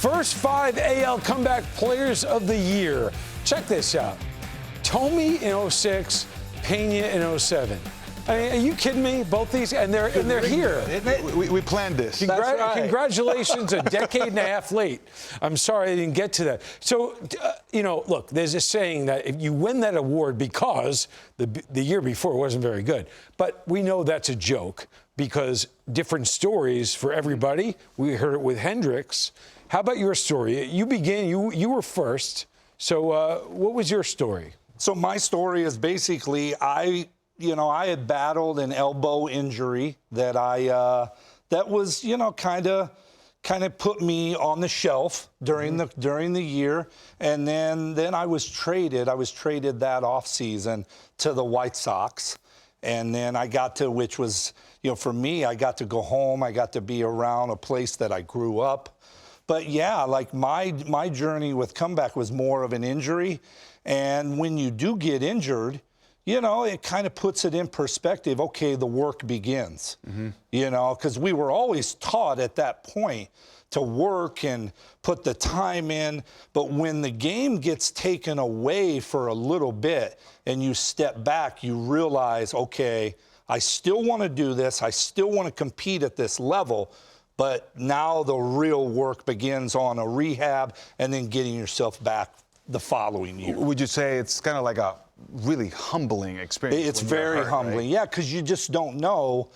First 5 AL comeback players of the year. Check this out. Tomey in 06, Pena in 07. I mean, are you kidding me? Both these, and they're here. We planned this. Congratulations, a decade and a half late. I'm sorry I didn't get to that. So, look, there's a saying that if you win that award because the year before wasn't very good, but we know that's a joke because different stories for everybody. We heard it with Hendricks. How about your story? You began. You were first. So, what was your story? So my story is basically I had battled an elbow injury that that was, kind of put me on the shelf during the year. And then I was traded. I was traded that offseason to the White Sox. And then I got to, which was, for me, I got to go home. I got to be around a place that I grew up. But yeah, like my journey with comeback was more of an injury. And when you do get injured, it kind of puts it in perspective. Okay, the work begins, because we were always taught at that point to work and put the time in. But when the game gets taken away for a little bit and you step back, you realize, okay, I still want to do this. I still want to compete at this level. But now the real work begins on a rehab and then getting yourself back the following year. Would you say it's kind of like a really humbling experience? It's very humbling, right? Yeah, because you just don't know.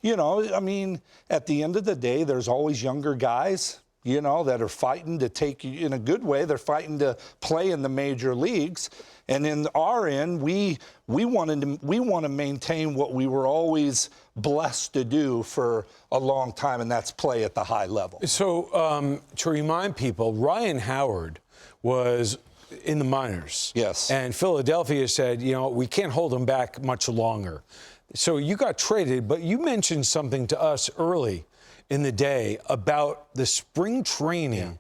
I mean, at the end of the day, there's always younger guys, that are fighting to take you in a good way. They're fighting to play in the major leagues. And in our end, we want to maintain what we were always blessed to do for a long time, and that's play at the high level. So to remind people, Ryan Howard was in the minors. Yes. And Philadelphia said, we can't hold him back much longer. So you got traded, but you mentioned something to us early in the day about the spring training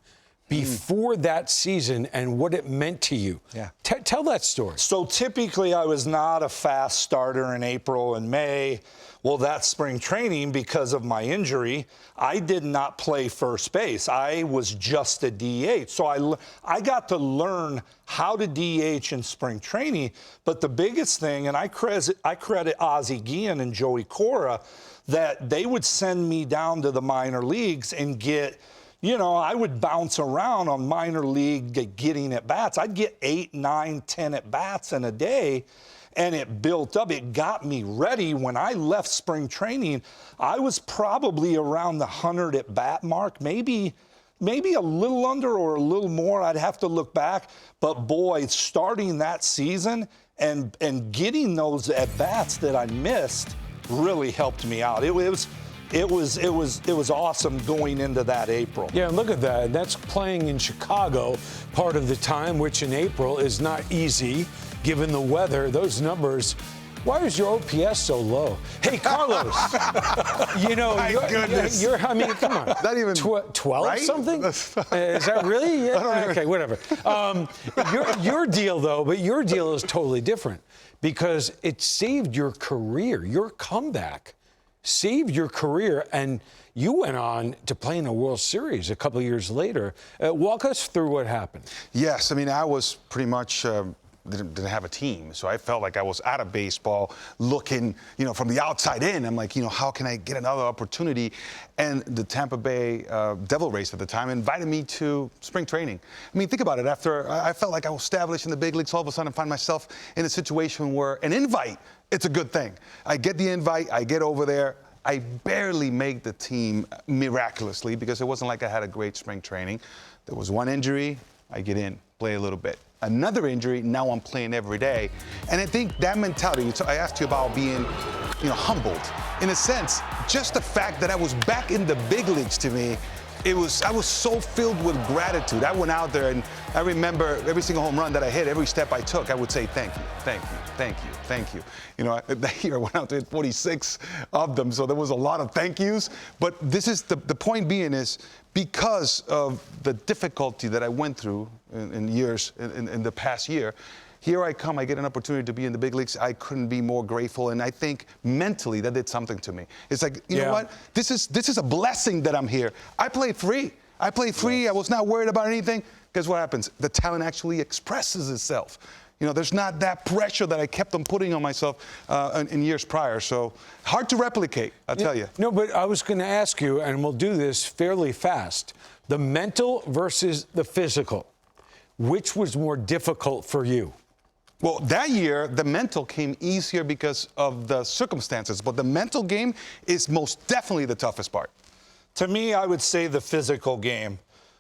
before that season and what it meant to you. Yeah. Tell that story. So typically I was not a fast starter in April and May. Well, that spring training, because of my injury, I did not play first base. I was just a DH. So I got to learn how to DH in spring training. But the biggest thing, and I credit Ozzie Guillen and Joey Cora, that they would send me down to the minor leagues and get, I would bounce around on minor league getting at bats. I'd get 8, 9, 10 at bats in a day. And it built up. It got me ready. When I left spring training, I was probably around the 100 at bat mark, maybe a little under or a little more. I'd have to look back. But boy, starting that season and getting those at bats that I missed really helped me out. It was awesome going into that April. Yeah, look at that. That's playing in Chicago part of the time, which in April is not easy. Given the weather, those numbers, why is your OPS so low? Hey, Carlos, you're, I mean, come on. Not even 12 right? Something? Is that really? Yeah. Okay, whatever. Your deal, though, but your deal is totally different because it saved your career. Your comeback saved your career, and you went on to play in a World Series a couple of years later. Walk us through what happened. Yes, I mean, I was pretty much didn't have a team, so I felt like I was out of baseball looking, from the outside in. I'm like, how can I get another opportunity? And the Tampa Bay Devil Rays at the time invited me to spring training. I mean, think about it. After I felt like I was established in the big leagues, all of a sudden I find myself in a situation where an invite, it's a good thing. I get the invite, I get over there. I barely make the team miraculously because it wasn't like I had a great spring training. There was one injury, I get in, play a little bit. Another injury, now I'm playing every day. And I think that mentality, I asked you about being, humbled. In a sense, just the fact that I was back in the big leagues to me, I was so filled with gratitude. I went out there and I remember every single home run that I hit, every step I took, I would say, thank you, thank you, thank you, thank you. That year I went out to hit 46 of them, so there was a lot of thank yous. But this is the point being is because of the difficulty that I went through in the past year, here I come, I get an opportunity to be in the big leagues. I couldn't be more grateful, and I think mentally that did something to me. It's like, you know what? This is a blessing that I'm here. I played free. I played free. I was not worried about anything. Guess what happens? The talent actually expresses itself. You know, there's not that pressure that I kept on putting on myself in years prior. So hard to replicate, I'll tell you. No, but I was going to ask you, and we'll do this fairly fast, the mental versus the physical. Which was more difficult for you? Well, that year, the mental came easier because of the circumstances, but the mental game is most definitely the toughest part. To me, I would say the physical game.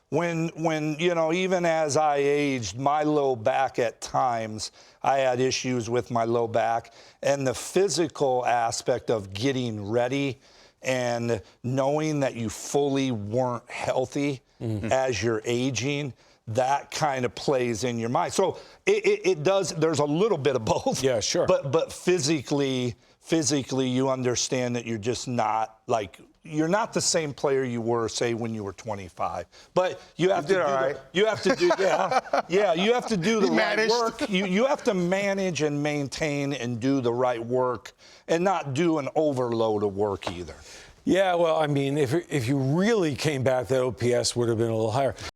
When you know, even as I aged, my low back at times, I had issues with my low back, and the physical aspect of getting ready and knowing that you fully weren't healthy as you're aging, that kind of plays in your mind. So it does, there's a little bit of both. Yeah, sure. But physically you understand that you're just not like, you're not the same player you were, say, when you were 25. But you have to do right. you have to do you have to do the right managed. work. You have to manage and maintain and do the right work and not do an overload of work either. Yeah, well, I mean, if you really came back, that OPS would have been a little higher.